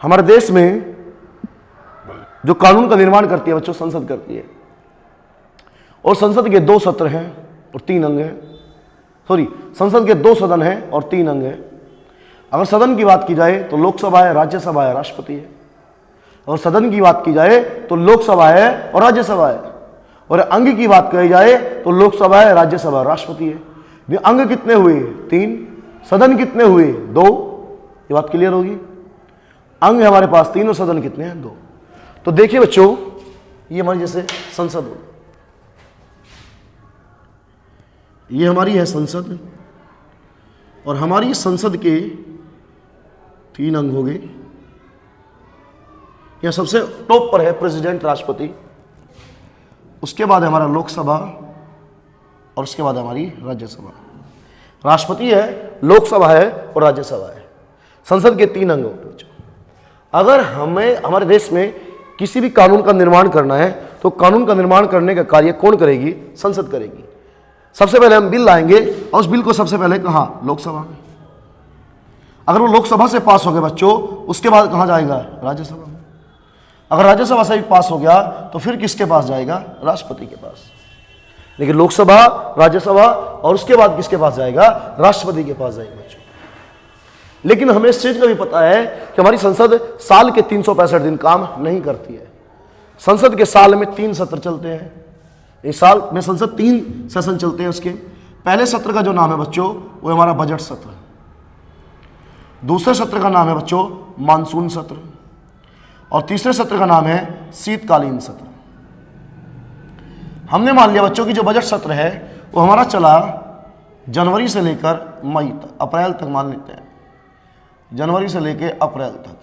हमारे देश में जो कानून का निर्माण करती है बच्चों, संसद करती है। और संसद के 2 सत्र हैं और 3 अंग हैं। संसद के 2 सदन हैं और 3 अंग हैं। अगर सदन की बात की जाए तो लोकसभा है, राज्यसभा है, राष्ट्रपति है। और सदन की बात की जाए तो लोकसभा है और राज्यसभा है। और अंग की बात कही जाए तो लोकसभा है, राज्यसभा, राष्ट्रपति है। अंग कितने हुए? 3। सदन कितने हुए? 2। ये बात क्लियर होगी। अंग है हमारे पास 3 और सदन कितने हैं? 2। तो देखिए बच्चों, ये हमारी जैसे संसद होगी, ये हमारी है संसद, और हमारी संसद के 3 अंग हो गए। यह सबसे टॉप पर है प्रेसिडेंट, राष्ट्रपति। उसके बाद है हमारा लोकसभा और उसके बाद हमारी राज्यसभा। राष्ट्रपति है, लोकसभा है और राज्यसभा है। संसद के 3 अंग होते हैं। अगर हमें हमारे देश में किसी भी कानून का निर्माण करना है तो कानून का निर्माण करने का कार्य कौन करेगी? संसद करेगी। सबसे पहले हम बिल लाएंगे और उस बिल को सबसे पहले कहाँ? लोकसभा में। अगर वो लोकसभा से पास हो गया बच्चों, उसके बाद कहाँ जाएगा? राज्यसभा में। अगर राज्यसभा से भी पास हो गया तो फिर किसके पास जाएगा? राष्ट्रपति के पास। लेकिन लोकसभा, राज्यसभा और उसके बाद किसके पास जाएगा? राष्ट्रपति के पास जाएगा बच्चों। लेकिन हमें इस चीज का भी पता है कि हमारी संसद साल के 365 दिन काम नहीं करती है। संसद के साल में 3 सत्र चलते हैं। इस साल में संसद 3 सेशन चलते हैं। उसके पहले सत्र का जो नाम है बच्चों, वो हमारा बजट सत्र। दूसरे सत्र का नाम है बच्चों मानसून सत्र, और तीसरे सत्र का नाम है शीतकालीन सत्र। हमने मान लिया बच्चों कि जो बजट सत्र है वो हमारा चला जनवरी से लेकर मई तक, अप्रैल तक मान लेते हैं, जनवरी से लेकर अप्रैल तक।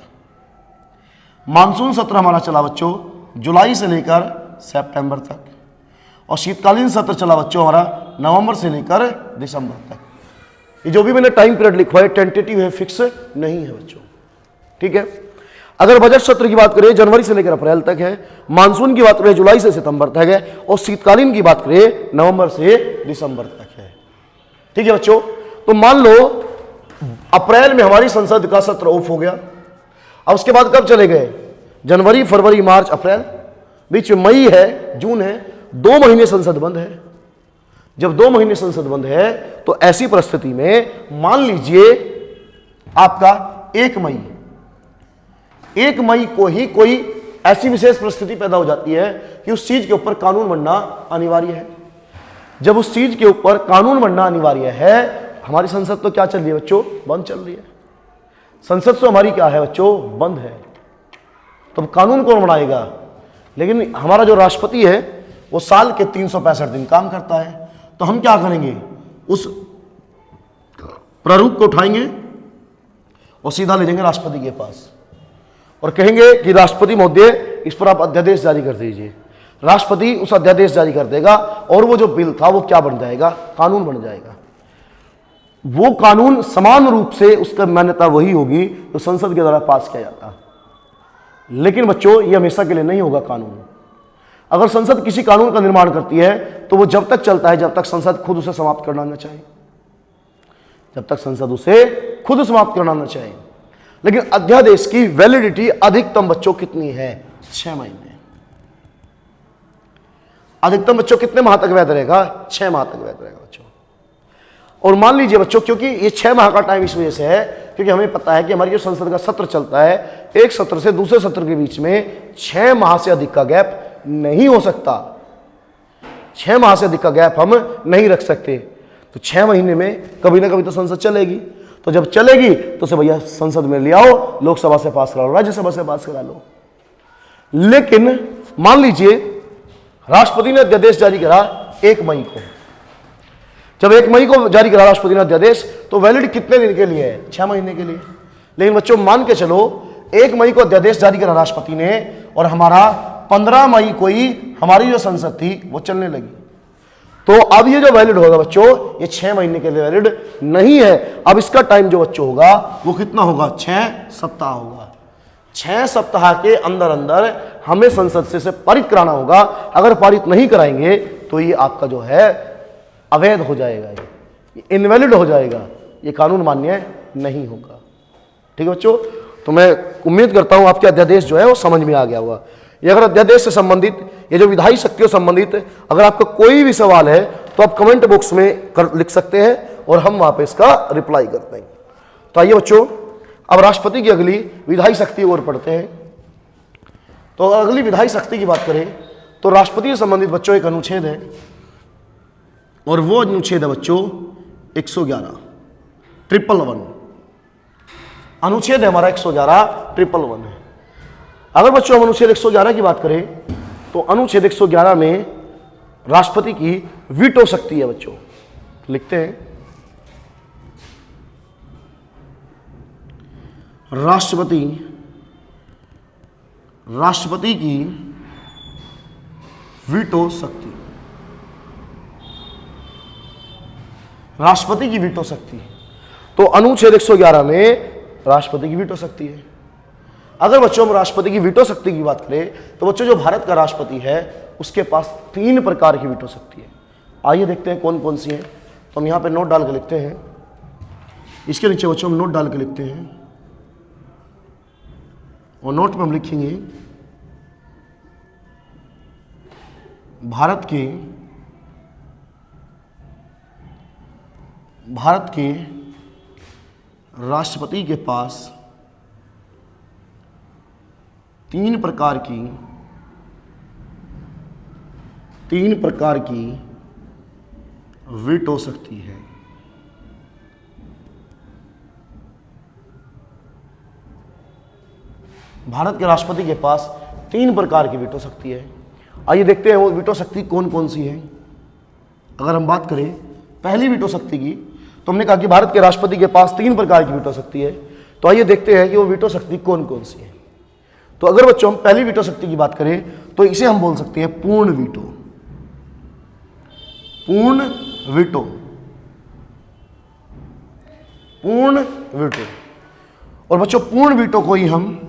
मानसून सत्र हमारा चला बच्चों जुलाई से लेकर सितंबर तक, और शीतकालीन सत्र चला बच्चों हमारा नवंबर से लेकर दिसंबर तक। ये जो भी मैंने टाइम पीरियड लिखवा है टेंटेटिव है, फिक्स नहीं है बच्चों, ठीक है। अगर बजट सत्र की बात करें जनवरी से लेकर अप्रैल तक है, मानसून की बात करें जुलाई से सितंबर तक है, और शीतकालीन की बात करें नवंबर से दिसंबर तक है। ठीक है बच्चों, तो मान लो अप्रैल में हमारी संसद का सत्र ऑफ हो गया। अब उसके बाद कब चले गए? जनवरी, फरवरी, मार्च, अप्रैल, बीच में मई है, जून है, 2 महीने संसद बंद है। जब 2 महीने संसद बंद है तो ऐसी परिस्थिति में मान लीजिए आपका 1 मई को ही कोई ऐसी विशेष परिस्थिति पैदा हो जाती है कि उस चीज के ऊपर कानून बनना अनिवार्य है। जब उस चीज के ऊपर कानून बनना अनिवार्य है, हमारी संसद तो क्या चल रही है बच्चों? बंद चल रही है। संसद तो हमारी क्या है बच्चों? बंद है। तो कानून कौन बनाएगा? लेकिन हमारा जो राष्ट्रपति है वो साल के 365 दिन काम करता है। तो हम क्या करेंगे? उस प्रारूप को उठाएंगे और सीधा ले जाएंगे राष्ट्रपति के पास और कहेंगे कि राष्ट्रपति महोदय, इस पर आप अध्यादेश जारी कर दीजिए। राष्ट्रपति उस अध्यादेश जारी कर देगा और वो जो बिल था वो क्या बन जाएगा? कानून बन जाएगा। वो कानून समान रूप से उसका मान्यता वही होगी जो संसद के द्वारा पास किया जाता। लेकिन बच्चों, ये हमेशा के लिए नहीं होगा कानून। अगर संसद किसी कानून का निर्माण करती है तो वो जब तक चलता है जब तक संसद खुद उसे समाप्त करना न चाहे, जब तक संसद उसे खुद समाप्त करना न चाहे। लेकिन अध्यादेश की वैलिडिटी अधिकतम बच्चों कितनी है? 6 महीने। अधिकतम बच्चों कितने माह तक वैध रहेगा? 6 माह तक वैध रहेगा बच्चों। और मान लीजिए बच्चों, क्योंकि ये 6 माह का टाइम इस वजह से है क्योंकि हमें पता है कि हमारी जो संसद का सत्र चलता है, एक सत्र से दूसरे सत्र के बीच में 6 माह से अधिक का गैप नहीं हो सकता। 6 माह से अधिक का गैप हम नहीं रख सकते। तो 6 महीने में कभी ना कभी तो संसद चलेगी। तो जब चलेगी तो उसे भैया संसद में ले आओ, लोकसभा से पास करा लो, राज्यसभा से पास करा लो। लेकिन मान लीजिए राष्ट्रपति ने अध्यादेश जारी करा 1 मई को। जब 1 मई को जारी करा राष्ट्रपति ने अध्यादेश, तो वैलिड कितने दिन के लिए है? 6 महीने के लिए। लेकिन बच्चों मान के चलो 1 मई को अध्यादेश जारी करा राष्ट्रपति ने और हमारा 15 मई को ही हमारी जो संसद थी वो चलने लगी। तो अब ये जो वैलिड होगा बच्चों, ये 6 महीने के लिए वैलिड नहीं है। अब इसका टाइम जो बच्चों होगा वो कितना होगा? 6 सप्ताह होगा। 6 सप्ताह के अंदर अंदर हमें संसद से पारित कराना होगा। अगर पारित नहीं कराएंगे तो ये आपका जो है अवैध हो जाएगा, ये इनवैलिड हो जाएगा, ये कानून मान्य नहीं होगा। ठीक है बच्चों, तो मैं उम्मीद करता हूं आपके अध्यादेश जो है वो समझ में आ गया होगा। ये अगर अध्यादेश से संबंधित, ये जो विधायी शक्तियों संबंधित अगर आपका कोई भी सवाल है तो आप कमेंट बॉक्स में लिख सकते हैं और हम वहां पे इसका रिप्लाई करते हैं। तो आइए बच्चों, अब राष्ट्रपति की अगली विधायी शक्ति की ओर पढ़ते हैं। तो अगली विधायी शक्ति की बात करें तो राष्ट्रपति से संबंधित बच्चों एक अनुच्छेद है और वो अनुच्छेद है बच्चों 111 111 अनुच्छेद है हमारा 111 111 है। अगर बच्चों हम अनुच्छेद 111 की बात करें तो अनुच्छेद 111 में राष्ट्रपति की वीटो शक्ति है बच्चों। लिखते हैं राष्ट्रपति की वीटो शक्ति। राष्ट्रपति की वीटो शक्ति, तो अनुच्छेद 111 में राष्ट्रपति की वीटो शक्ति है। अगर बच्चों हम राष्ट्रपति की वीटो शक्ति की बात करें तो बच्चों जो भारत का राष्ट्रपति है उसके पास 3 प्रकार की वीटो शक्ति है। आइए देखते हैं कौन कौन सी है। तो हम यहां पे नोट डाल के लिखते हैं, इसके नीचे बच्चों हम नोट डाल के लिखते हैं और नोट में हम लिखेंगे भारत के राष्ट्रपति के पास 3 प्रकार की वीटो शक्ति है। भारत के राष्ट्रपति के पास 3 प्रकार की वीटो शक्ति है। आइए देखते हैं वो वीटो शक्ति कौन कौन सी है। अगर हम बात करें पहली वीटो शक्ति की, तो हमने कहा कि भारत के राष्ट्रपति के पास 3 प्रकार की वीटो शक्ति है। तो आइए देखते हैं कि वो वीटो शक्ति कौन कौन सी है। तो अगर बच्चों हम पहली वीटो शक्ति की बात करें तो इसे हम बोल सकते हैं पूर्ण वीटो। पूर्ण वीटो। और बच्चों पूर्ण वीटो को ही हम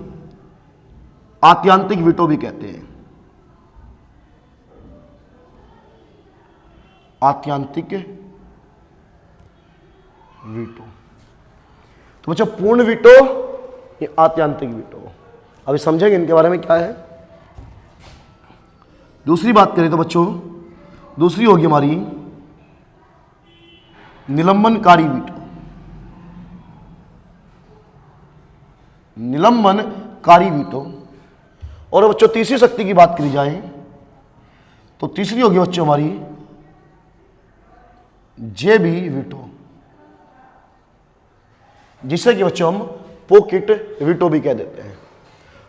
आत्यांतिक वीटो भी कहते हैं। आत्यांतिक वीटो। तो बच्चों पूर्ण वीटो, ये आत्यांतिक वीटो, अभी समझेंगे इनके बारे में क्या है। दूसरी बात करें तो बच्चों दूसरी होगी हमारी निलंबनकारी वीटो। निलंबनकारी वीटो। और बच्चों तीसरी शक्ति की बात करी जाए तो तीसरी होगी बच्चों हमारी जेबी वीटो, जिसे कि बच्चों हम पॉकेट वीटो भी कह देते हैं।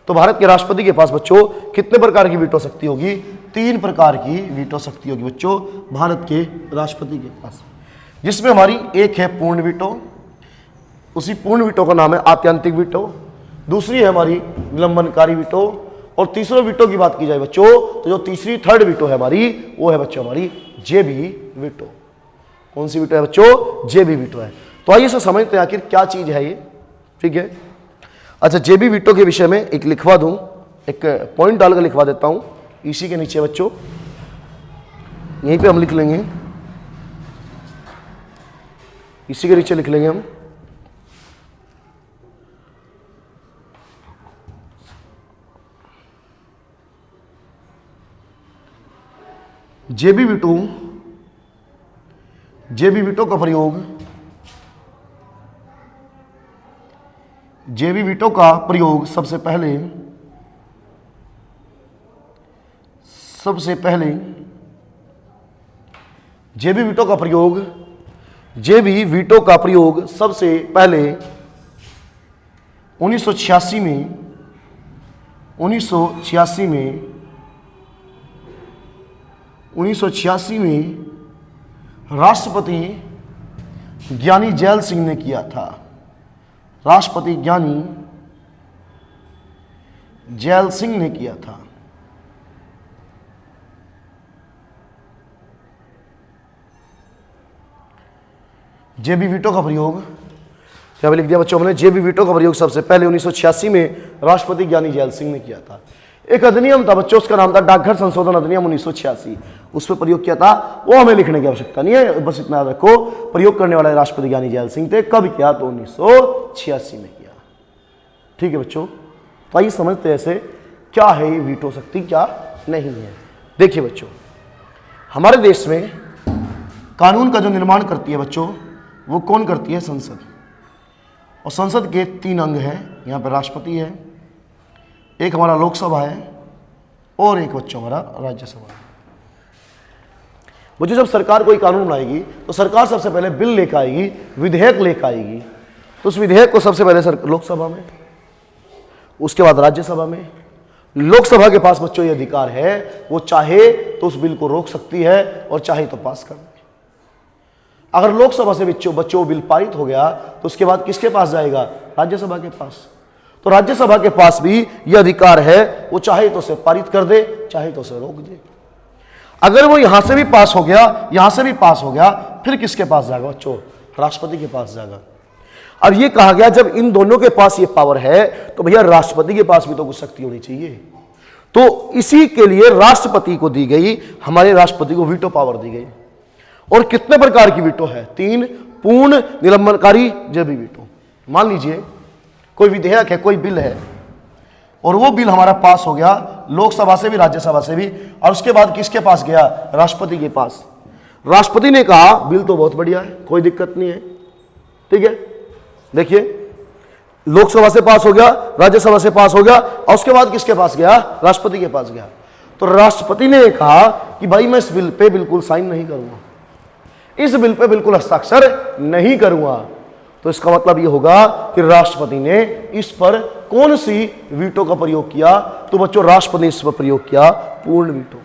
तो भारत के राष्ट्रपति के पास बच्चों कितने प्रकार की वीटो शक्ति होगी? 3 प्रकार की वीटो शक्ति होगी बच्चों भारत के राष्ट्रपति के पास, जिसमें हमारी एक है पूर्ण वीटो, उसी पूर्ण वीटो का नाम है आत्यांतिक वीटो, दूसरी है हमारी निलंबनकारी वीटो, और तीसरे वीटो की बात की जाए बच्चों तो जो तीसरी थर्ड वीटो है हमारी वो है बच्चों हमारी जेबी वीटो। कौन सी वीटो है बच्चों? जेबी वीटो है। तो आइए इसे समझते हैं आखिर क्या चीज है ये, ठीक है। अच्छा, जेबी वीटो के विषय में एक लिखवा दूं, एक पॉइंट डालकर लिखवा देता हूं इसी के नीचे बच्चों, यहीं पे हम लिख लेंगे, इसी के नीचे लिख लेंगे हम जेबी वीटो। जेबी वीटो का प्रयोग, जेबी वीटो का प्रयोग सबसे पहले जेबी वीटो का प्रयोग सबसे पहले 1986 में राष्ट्रपति ज्ञानी जैल सिंह ने किया था। राष्ट्रपति ज्ञानी जैल सिंह ने किया था। जेबी वीटो का प्रयोग क्या लिख दिया बच्चों हमने? जेबी वीटो का प्रयोग सबसे पहले 1986 में राष्ट्रपति ज्ञानी जैल सिंह ने किया था। एक अधिनियम था बच्चों, उसका नाम था डाकघर संशोधन अधिनियम 1986, उस पर प्रयोग किया था। वो हमें लिखने की आवश्यक्ता नहीं है, बस इतना याद रखो प्रयोग करने वाले राष्ट्रपति ज्ञानी जैल सिंह थे। कब किया? तो 1986 में किया, ठीक है बच्चों। तो आइए समझते हैं ऐसे क्या है ये वीटो शक्ति, क्या नहीं है। देखिए बच्चों, हमारे देश में कानून का जो निर्माण करती है बच्चों वो कौन करती है? संसद। और संसद के 3 अंग हैं, यहाँ पर राष्ट्रपति है, एक हमारा लोकसभा है और एक बच्चों हमारा राज्यसभा है। बच्चों जब सरकार कोई कानून बनाएगी तो सरकार सबसे पहले बिल लेकर आएगी, विधेयक लेकर आएगी, तो उस विधेयक को सबसे पहले लोकसभा में, उसके बाद राज्यसभा में। लोकसभा के पास बच्चों ये अधिकार है, वो चाहे तो उस बिल को रोक सकती है और चाहे तो पास कर दे। अगर लोकसभा से बच्चों बिल पारित हो गया तो उसके बाद किसके पास जाएगा? राज्यसभा के पास। तो राज्यसभा के पास भी यह अधिकार है, वो चाहे तो उसे पारित कर दे, चाहे तो उसे रोक दे। अगर वो यहां से भी पास हो गया, यहां से भी पास हो गया, फिर किसके पास जाएगा बच्चों? राष्ट्रपति के पास जाएगा। अब ये कहा गया जब इन दोनों के पास ये पावर है तो भैया राष्ट्रपति के पास भी तो कुछ शक्ति होनी चाहिए। तो इसी के लिए राष्ट्रपति को दी गई, हमारे राष्ट्रपति को वीटो पावर दी गई। और कितने प्रकार की वीटो है? 3, पूर्ण, निलंबनकारी, जेबी वीटो। मान लीजिए कोई विधेयक है, कोई बिल है, और वो बिल हमारा पास हो गया लोकसभा से भी राज्यसभा से भी, और उसके बाद किसके पास गया? राष्ट्रपति के पास। राष्ट्रपति ने कहा बिल तो बहुत बढ़िया है, कोई दिक्कत नहीं है, ठीक है। देखिए लोकसभा से पास हो गया, राज्यसभा से पास हो गया, और उसके बाद किसके पास गया? राष्ट्रपति के पास गया। तो राष्ट्रपति ने कहा कि भाई मैं इस बिल पे बिल्कुल साइन नहीं करूंगा, इस बिल पे बिल्कुल हस्ताक्षर नहीं करूंगा। तो इसका मतलब यह होगा कि राष्ट्रपति ने इस पर कौन सी वीटो का प्रयोग किया? तो बच्चों राष्ट्रपति ने इस पर प्रयोग किया पूर्ण वीटो,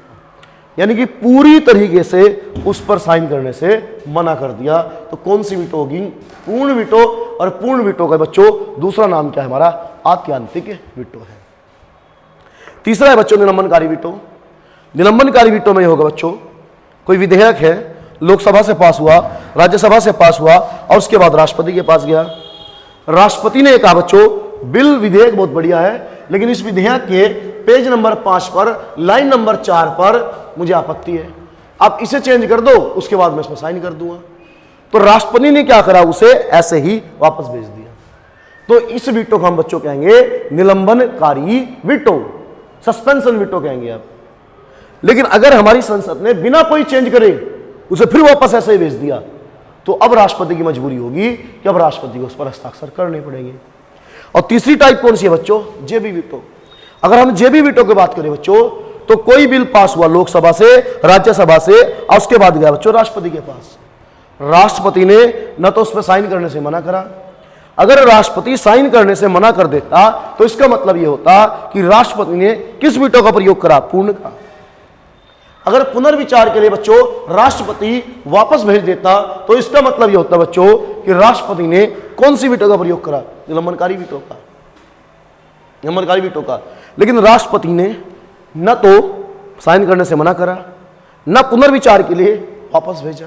यानी कि पूरी तरीके से उस पर साइन करने से मना कर दिया। तो कौन सी वीटो होगी? पूर्ण वीटो। और पूर्ण वीटो का बच्चों दूसरा नाम क्या है हमारा? आत्यांतिक वीटो है। तीसरा है बच्चों निलंबनकारी वीटो। निलंबनकारी वीटो में यह होगा बच्चों कोई विधेयक है, लोकसभा से पास हुआ, राज्यसभा से पास हुआ, और उसके बाद राष्ट्रपति के पास गया। राष्ट्रपति ने कहा बच्चों बिल विधेयक बहुत बढ़िया है, लेकिन इस विधेयक के पेज नंबर 5 पर लाइन नंबर 4 पर मुझे आपत्ति है, आप इसे चेंज कर दो, उसके बाद मैं इसमें साइन कर दूंगा। तो राष्ट्रपति ने क्या करा, उसे ऐसे ही वापस भेज दिया। तो इस वीटो को हम बच्चों कहेंगे निलंबनकारी वीटो, सस्पेंशन वीटो कहेंगे आप। लेकिन अगर हमारी संसद ने बिना कोई चेंज करे उसे फिर वापस ऐसे ही भेज दिया, तो अब राष्ट्रपति की मजबूरी होगी कि अब राष्ट्रपति को उस पर हस्ताक्षर करने पड़ेंगे। और तीसरी टाइप कौन सी है बच्चों, जेबी वीटो। अगर हम जेबी वीटो की बात करें बच्चों, तो कोई बिल पास हुआ लोकसभा से, राज्यसभा से, और उसके बाद गया बच्चों राष्ट्रपति के पास। राष्ट्रपति ने न तो उस पर साइन करने से मना करा, अगर राष्ट्रपति साइन करने से मना कर देता तो इसका मतलब यह होता कि राष्ट्रपति ने किस वीटो का प्रयोग करा, पूर्ण का। अगर पुनर्विचार के लिए बच्चों राष्ट्रपति वापस भेज देता तो इसका मतलब यह होता बच्चों कि राष्ट्रपति ने कौन सी वीटो का प्रयोग करा, निलंबनकारी वीटो का, निलंबनकारी वीटो का। लेकिन राष्ट्रपति ने न तो साइन करने से मना करा, न पुनर्विचार के लिए वापस भेजा।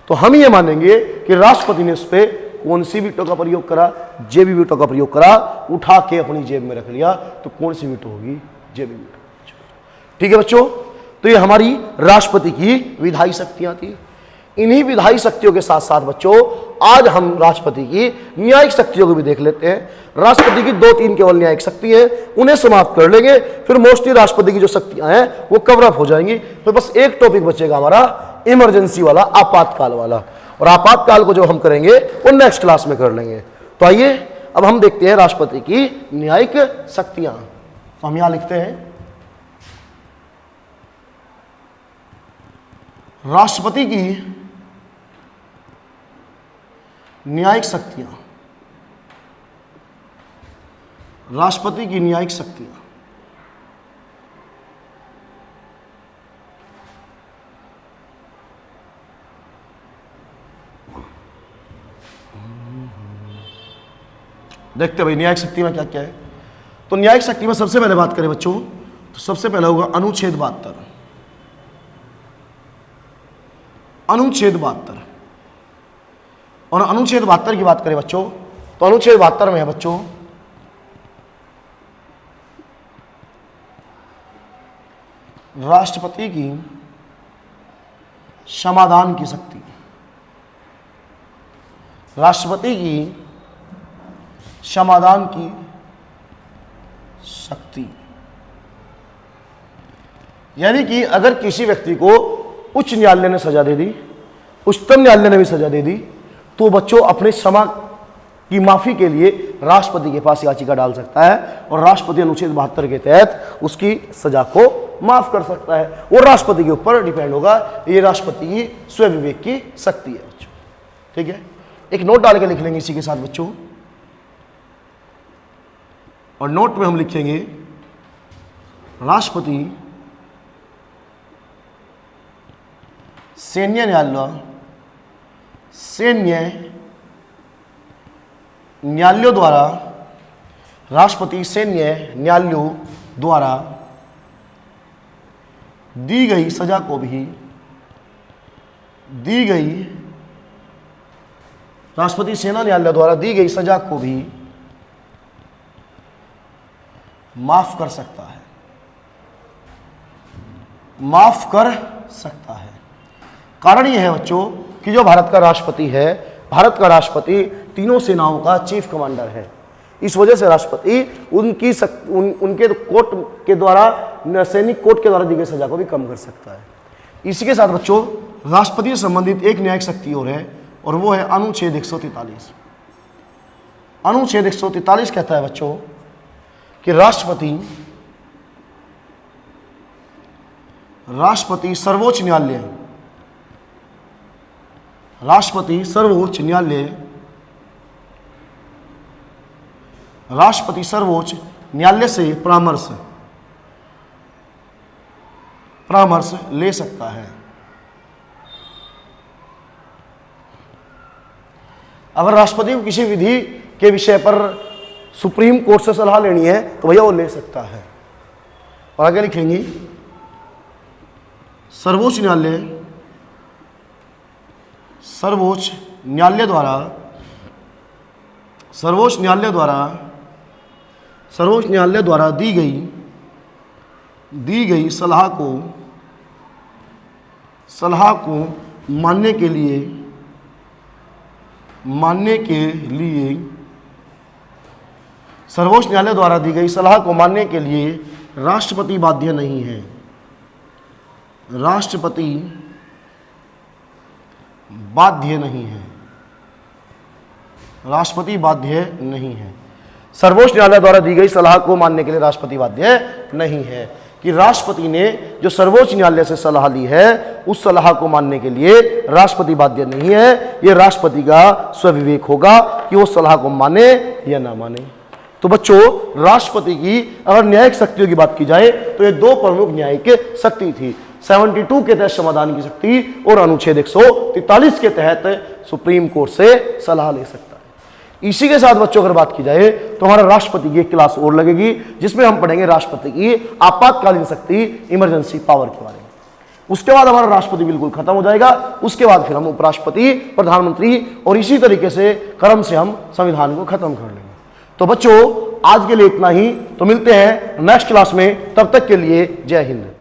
तो हम ये मानेंगे कि राष्ट्रपति ने उस पर कौन सी वीटो का प्रयोग करा, जेबी वीटो का प्रयोग करा, उठा के अपनी जेब में रख लिया। तो कौन सी वीटो होगी, जेबी वीटो। ठीक है बच्चों, तो ये हमारी राष्ट्रपति की विधायी शक्तियां थी। इन्हीं विधायी शक्तियों के साथ साथ बच्चों आज हम राष्ट्रपति की न्यायिक शक्तियों को भी देख लेते हैं। राष्ट्रपति की 2-3 केवल न्यायिक शक्ति है, उन्हें समाप्त कर लेंगे, फिर मोस्टली राष्ट्रपति की जो शक्तियां हैं वो कवर अप हो जाएंगी। तो बस एक टॉपिक बचेगा हमारा इमरजेंसी वाला, आपातकाल वाला, और आपातकाल को जो हम करेंगे वो नेक्स्ट क्लास में कर लेंगे। तो आइए अब हम देखते हैं राष्ट्रपति की न्यायिक शक्तियां। तो हम यहां लिखते हैं राष्ट्रपति की न्यायिक शक्तियां, राष्ट्रपति की न्यायिक शक्तियां। देखते भाई न्यायिक शक्ति में क्या क्या है। तो न्यायिक शक्ति में सबसे पहले बात करें बच्चों, तो सबसे पहला होगा अनुच्छेद 72। अनुच्छेद 72, और अनुच्छेद 72 की बात करें बच्चों, तो अनुच्छेद 72 में है बच्चों राष्ट्रपति की समाधान की शक्ति, राष्ट्रपति की समाधान की शक्ति। यानी कि अगर किसी व्यक्ति को उच्च न्यायालय ने सजा दे दी, उच्चतम न्यायालय ने भी सजा दे दी, तो बच्चों अपने क्षमा की माफी के लिए राष्ट्रपति के पास याचिका डाल सकता है, और राष्ट्रपति अनुच्छेद 72 के तहत उसकी सजा को माफ कर सकता है। वो राष्ट्रपति के ऊपर डिपेंड होगा, ये राष्ट्रपति की स्वविवेक की शक्ति है बच्चों। ठीक है, एक नोट डाल के लिख लेंगे इसी के साथ बच्चों, और नोट में हम लिखेंगे राष्ट्रपति सैन्य न्यायालय, सैन्य न्यायालयों द्वारा, राष्ट्रपति सैन्य न्यायालयों द्वारा दी गई सजा को भी, दी गई राष्ट्रपति सेना न्यायालय द्वारा दी गई सजा को भी माफ कर सकता है, माफ कर सकता है। कारण यह है बच्चों कि जो भारत का राष्ट्रपति है, भारत का राष्ट्रपति तीनों सेनाओं का चीफ कमांडर है। इस वजह से राष्ट्रपति उनके कोर्ट के द्वारा, सैनिक कोर्ट के द्वारा दी गई सजा को भी कम कर सकता है। इसी के साथ बच्चों राष्ट्रपति से संबंधित एक न्यायिक शक्ति और है, और वो है अनुच्छेद 143। अनुच्छेद 143 कहता है बच्चों कि राष्ट्रपति सर्वोच्च न्यायालय, राष्ट्रपति सर्वोच्च न्यायालय, राष्ट्रपति सर्वोच्च न्यायालय से परामर्श ले सकता है। अगर राष्ट्रपति को किसी विधि के विषय पर सुप्रीम कोर्ट से सलाह लेनी है तो भैया वो ले सकता है। और आगे लिखेंगे सर्वोच्च न्यायालय, सर्वोच्च न्यायालय द्वारा, सर्वोच्च न्यायालय द्वारा, सर्वोच्च न्यायालय द्वारा दी गई सलाह को मानने के लिए मानने के लिए, सर्वोच्च न्यायालय द्वारा दी गई सलाह को मानने के लिए राष्ट्रपति बाध्य नहीं है। राष्ट्रपति बाध्य नहीं है। राष्ट्रपति बाध्य नहीं है। सर्वोच्च न्यायालय द्वारा दी गई सलाह को मानने के लिए राष्ट्रपति बाध्य नहीं है, कि राष्ट्रपति ने जो सर्वोच्च न्यायालय से सलाह ली है उस सलाह को मानने के लिए राष्ट्रपति बाध्य नहीं है। यह राष्ट्रपति का स्वविवेक होगा कि वो सलाह को माने या ना माने। तो बच्चों, राष्ट्रपति की अगर न्यायिक शक्तियों की बात की जाए तो ये दो प्रमुख न्यायिक शक्ति थी। 72 के तहत समाधान की शक्ति और अनुच्छेद 143 के तहत सुप्रीम कोर्ट से सलाह ले सकता है। इसी के साथ बच्चों अगर बात की जाए तो हमारा राष्ट्रपति की एक क्लास और लगेगी जिसमें हम पढ़ेंगे राष्ट्रपति की आपातकालीन शक्ति, इमरजेंसी पावर के बारे में। उसके बाद हमारा राष्ट्रपति बिल्कुल खत्म हो जाएगा। उसके बाद फिर हम उपराष्ट्रपति, प्रधानमंत्री और इसी तरीके से क्रम से हम संविधान को खत्म कर लेंगे। तो बच्चों, आज के लिए इतना ही। तो मिलते हैं नेक्स्ट क्लास में, तब तक के लिए जय हिंद।